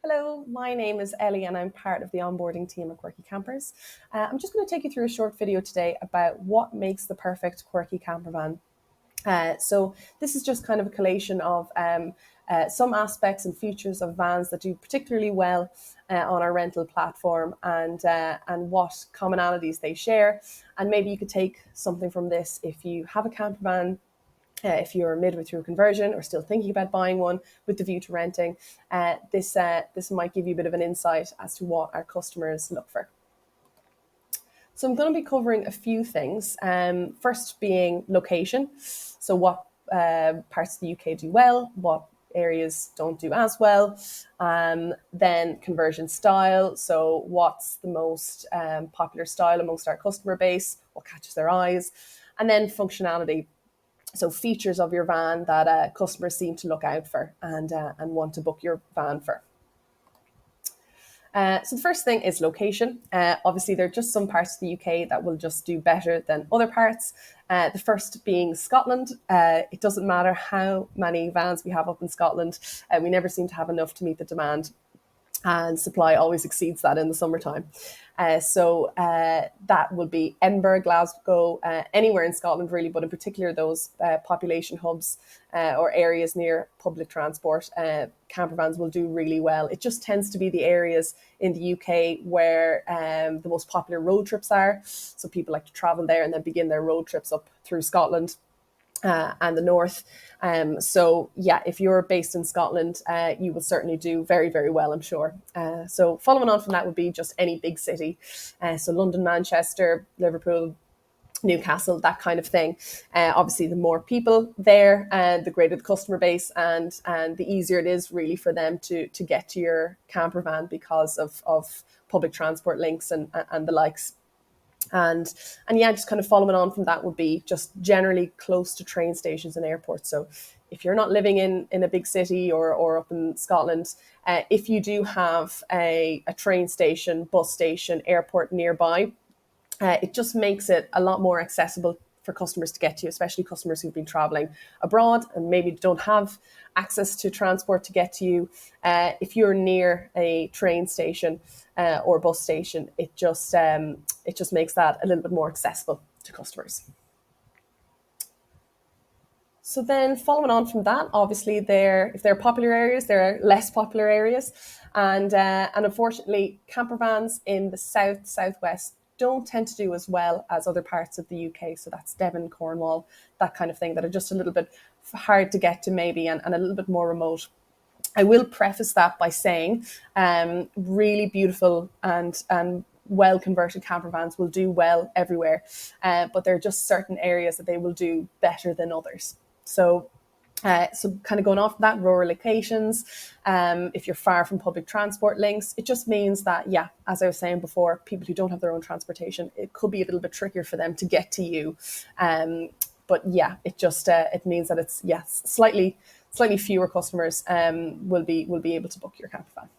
Hello, my name is Ellie and I'm part of the onboarding team at Quirky Campers. I'm just going to take you through a short video today about what makes the perfect Quirky campervan. So this is just kind of a collation of some aspects and features of vans that do particularly well on our rental platform and what commonalities they share. And maybe you could take something from this if you have a campervan, if you're midway through a conversion or still thinking about buying one with the view to renting. This might give you a bit of an insight as to what our customers look for. So I'm going to be covering a few things. First being location. So what parts of the UK do well, what areas don't do as well. Then conversion style. So what's the most popular style amongst our customer base? What catches their eyes? And then functionality. So features of your van that customers seem to look out for and want to book your van for. So the first thing is location. Obviously, there are just some parts of the UK that will just do better than other parts. The first being Scotland. It doesn't matter how many vans we have up in Scotland. We never seem to have enough to meet the demand, and supply always exceeds that in the summertime. So that will be Edinburgh, Glasgow, anywhere in Scotland really, but in particular those population hubs or areas near public transport, campervans will do really well. It just tends to be the areas in the UK where the most popular road trips are. So people like to travel there and then begin their road trips up through Scotland. And the north. So yeah, if you're based in Scotland, you will certainly do very, very well, I'm sure. So following on from that would be just any big city. So London, Manchester, Liverpool, Newcastle, that kind of thing. Obviously, the more people there, the greater the customer base, and the easier it is really for them to get to your camper van because of public transport links and the likes. And yeah, just kind of following on from that would be just generally close to train stations and airports. So if you're not living in a big city or up in Scotland, if you do have a train station, bus station, airport nearby, it just makes it a lot more accessible for customers to get to, especially customers who've been traveling abroad and maybe don't have access to transport to get to you. If you're near a train station or bus station, it just makes that a little bit more accessible to customers. So then following on from that, obviously if there are popular areas, there are less popular areas. And unfortunately, camper vans in the southwest don't tend to do as well as other parts of the UK. So that's Devon, Cornwall, that kind of thing, that are just a little bit hard to get to maybe and a little bit more remote. I will preface that by saying really beautiful and well converted camper vans will do well everywhere, but there are just certain areas that they will do better than others. So kind of going off that, rural locations, if you're far from public transport links, it just means that, yeah, as I was saying before, people who don't have their own transportation, it could be a little bit trickier for them to get to you. But yeah, it means that it's, yes, slightly fewer customers will be able to book your camper van.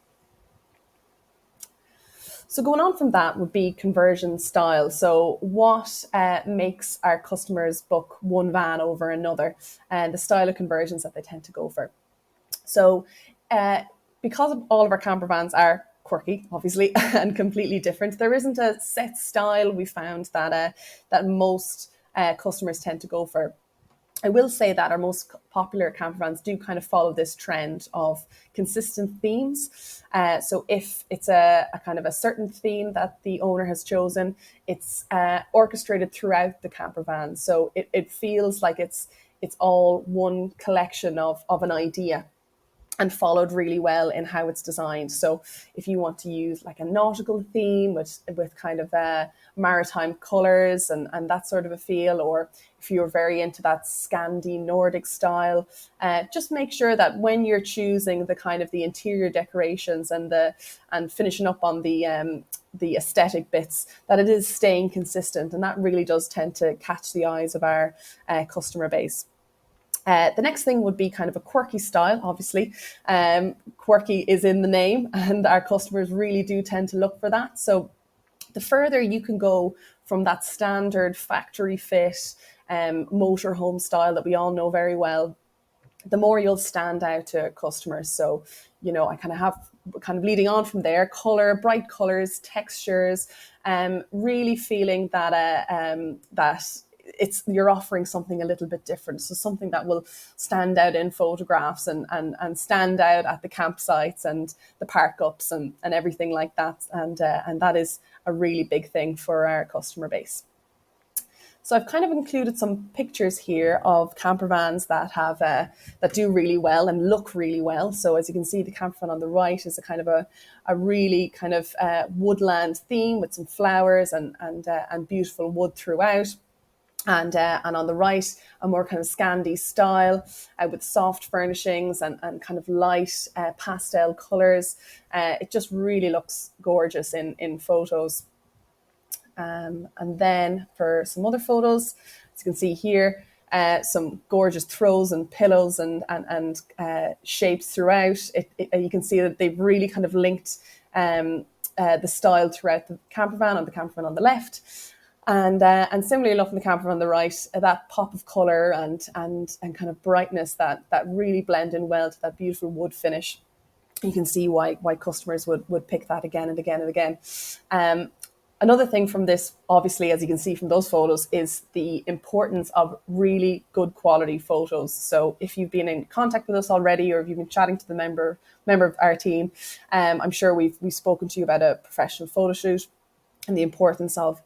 So going on from that would be conversion style. So what makes our customers book one van over another, and the style of conversions that they tend to go for. So because all of our camper vans are quirky, obviously, and completely different, there isn't a set style we found that most customers tend to go for. I will say that our most popular camper vans do kind of follow this trend of consistent themes. So if it's a kind of a certain theme that the owner has chosen, it's orchestrated throughout the camper van. So it feels like it's all one collection of an idea, and followed really well in how it's designed. So if you want to use like a nautical theme with kind of maritime colours and that sort of a feel, or if you're very into that Scandi Nordic style, just make sure that when you're choosing the kind of the interior decorations and finishing up on the aesthetic bits, that it is staying consistent, and that really does tend to catch the eyes of our customer base. The next thing would be kind of a quirky style, obviously. Quirky is in the name, and our customers really do tend to look for that. So the further you can go from that standard factory fit motorhome style that we all know very well, the more you'll stand out to customers. So I kind of have leading on from there, bright colors, textures, really feeling that you're offering something a little bit different. So something that will stand out in photographs and stand out at the campsites and the park ups and everything like that. And that is a really big thing for our customer base. So I've kind of included some pictures here of camper vans that have that do really well and look really well. So as you can see, the camper van on the right is a kind of a really kind of woodland theme with some flowers and beautiful wood throughout. And on the right, a more kind of Scandi style with soft furnishings and kind of light pastel colours. It just really looks gorgeous in photos. And then for some other photos, as you can see here, some gorgeous throws and pillows and shapes throughout. You can see that they've really kind of linked the style throughout the camper van on the left. And similarly enough in the camper on the right, that pop of colour and kind of brightness that really blend in well to that beautiful wood finish. You can see why customers would pick that again and again and again. Another thing from this, obviously, as you can see from those photos, is the importance of really good quality photos. So if you've been in contact with us already, or if you've been chatting to the member of our team, I'm sure we've spoken to you about a professional photo shoot and the importance of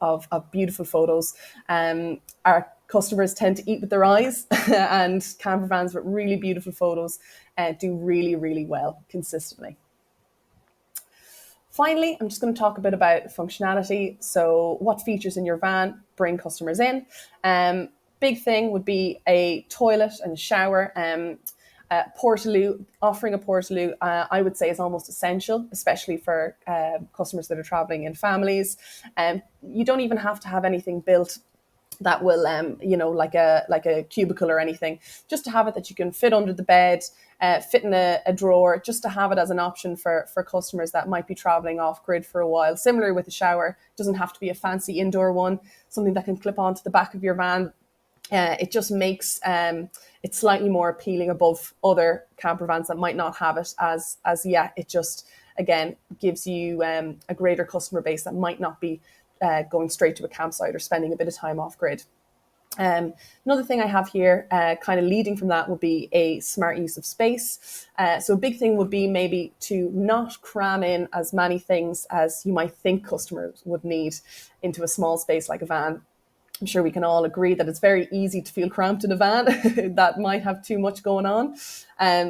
beautiful photos. Our customers tend to eat with their eyes, and camper vans with really beautiful photos do really, really well consistently. Finally, I'm just going to talk a bit about functionality. So what features in your van bring customers in? Big thing would be a toilet and a shower. Portaloo, offering a portaloo, I would say is almost essential, especially for customers that are traveling in families. You don't even have to have anything built that will, like a cubicle or anything, just to have it that you can fit under the bed, fit in a drawer, just to have it as an option for customers that might be traveling off grid for a while. Similar with the shower, it doesn't have to be a fancy indoor one, something that can clip onto the back of your van. It just makes it slightly more appealing above other camper vans that might not have it it just, again, gives you a greater customer base that might not be going straight to a campsite or spending a bit of time off grid. Another thing I have here, kind of leading from that, would be a smart use of space. So a big thing would be maybe to not cram in as many things as you might think customers would need into a small space like a van. I'm sure we can all agree that it's very easy to feel cramped in a van that might have too much going on.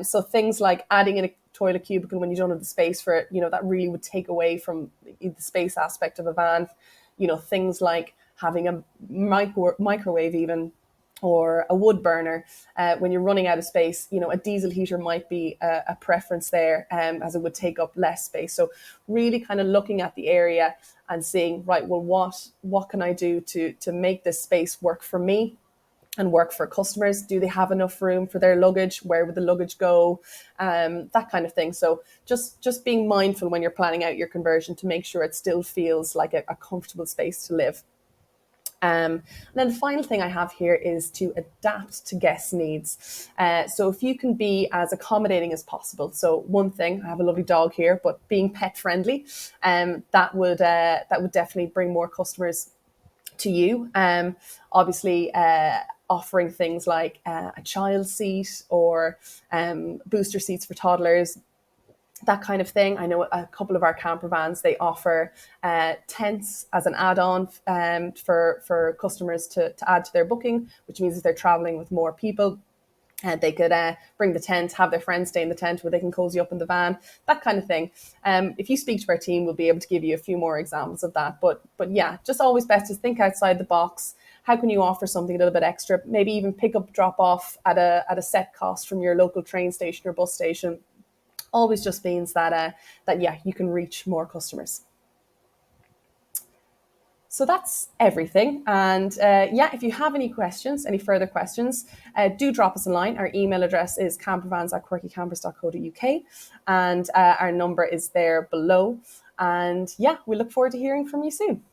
So things like adding in a toilet cubicle when you don't have the space for it, that really would take away from the space aspect of a van. Things like having a microwave even, or a wood burner when you're running out of space. A diesel heater might be a preference there, as it would take up less space. So really kind of looking at the area and seeing, right, well, what can I do to make this space work for me and work for customers? Do they have enough room for their luggage? Where would the luggage go? That kind of thing. So just being mindful when you're planning out your conversion to make sure it still feels like a comfortable space to live. And then the final thing I have here is to adapt to guests' needs. So if you can be as accommodating as possible. So one thing, I have a lovely dog here, but being pet friendly, that would definitely bring more customers to you. Obviously, offering things like a child seat or booster seats for toddlers, that kind of thing. I know a couple of our camper vans, they offer tents as an add-on for customers to add to their booking, which means if they're traveling with more people, they could bring the tent, have their friends stay in the tent where they can cozy up in the van, that kind of thing. If you speak to our team, we'll be able to give you a few more examples of that. But yeah, just always best to think outside the box. How can you offer something a little bit extra? Maybe even pick up, drop off at a set cost from your local train station or bus station. Always just means that you can reach more customers. So that's everything. And if you have any questions, any further questions, do drop us a line. Our email address is campervans@quirkycampers.co.uk, and our number is there below. And we look forward to hearing from you soon.